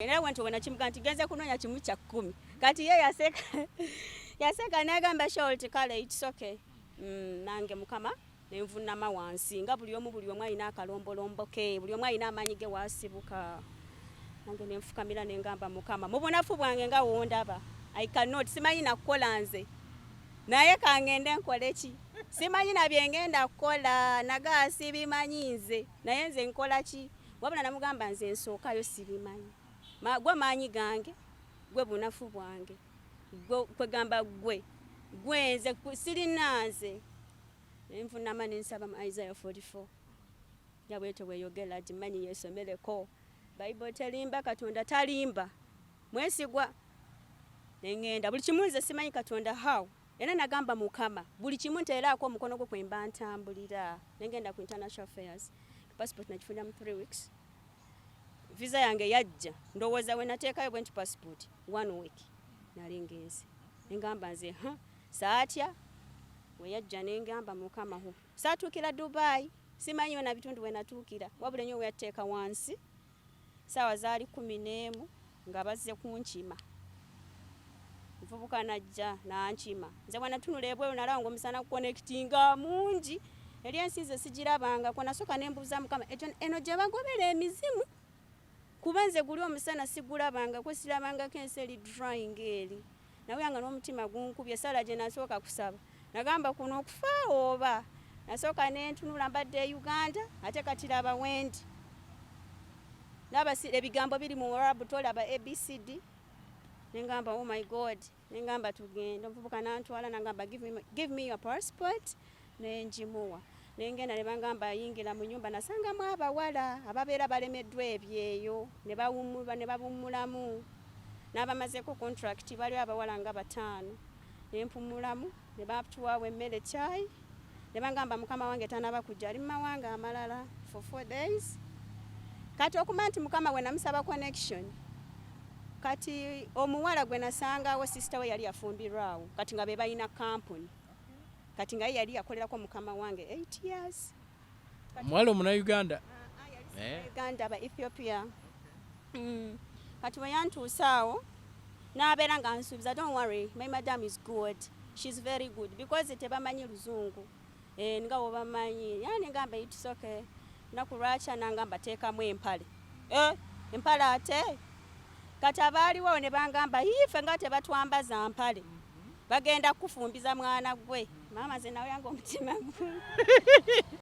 Era wantu wana chimukanti genze kunonya chimu kya 10 kati ye yaseka nagamba short kale it's okay nange mukama nenvunama wansi nga buli omu alina akalombolombo ke buli omu alina amanyi ge wasibuka nange nenfukamira nengamba mukama mubunafu bwange nga wondaba I cannot simanyi nakola nze naye kangende nkole ki simanyi nabyengenda kukola nagasi bimanyi nze naye nze nkola ki wabula namugamba nze nsookayo sibimanyi gwe maanyi gange gwe bunafu bwange kwegamba gwe nze sirinanze nenvunama nensaba mu Isaiah 44 yabwete weyogera jimanyi yesomereko Bible telimba Katonda talimba mwesigwa nengenda buli kimu nze simanyi Katonda how era nagamba mukama buli kimu nteerako omukono gwo kwemba ntambulira nengenda ku international affairs passport nakifuna mu 3 weeks visa yange yajja ndowooza we nateekayo bwenti passport 1 week nalingenze ngamba nze saatya we yajja nengamba mukama ho saatuukira Dubai simanyi na bitundu we natuukira wabula nnyo we yateeka wansi sawa zaali 11 nga bazze kunkima mvubuka najja nankima nze bwana tunula ebweru nalawo ng'omusana connectinga mungi eri ensi ze sigirabanga ko nasoka nembuuza mukama eno gye bagobera emizimu kuba nze guli omusana sigulabanga ko sirabanga kensi eri drying eri nawe yanga n'omutima gunkubye sala gye nasooka kusaba nagamba kuno okufa oba nasooka nentunula mbadde Uganda ate katiraba wendi naba ebigambo biri mu Arabu tolaba ABCD nengamba oh my God nengamba tugenda mvubuka nantwala nangamba give me your passport nenjimuwa nengenda nebangamba ayingira mu nyumba nasanga mu abawala ababeera balemeddwa ebyeyo ne babumulamu n'abamaze ku contract bali abawala nga 5 nempumulamu ne batuwawe emmere chai ne bangamba mukama wange tanaba kujja ali mu mawanga amalala for 4 days kati okumanti mukama we namusaba connection kati omuwala gwe nasangawo sister we yali yafumbirwawo kati nga be balina company kati nga yali yakolerako mukama wange 8 years mwalo muna Uganda Uganda ba Ethiopia kati we yantuusaawo nabeera nga nsuubiza don't worry my madam is good she's very good because tebamanyi luzungu nga wobamanyi yani ngamba it's okay nakulwacha nangamba teekamu empale empale ate kati abaaliwo ne bangamba ife nga tebatwambaza mpale bagenda kufumbiza mwana gwe mama ze nawe yange omutima gwe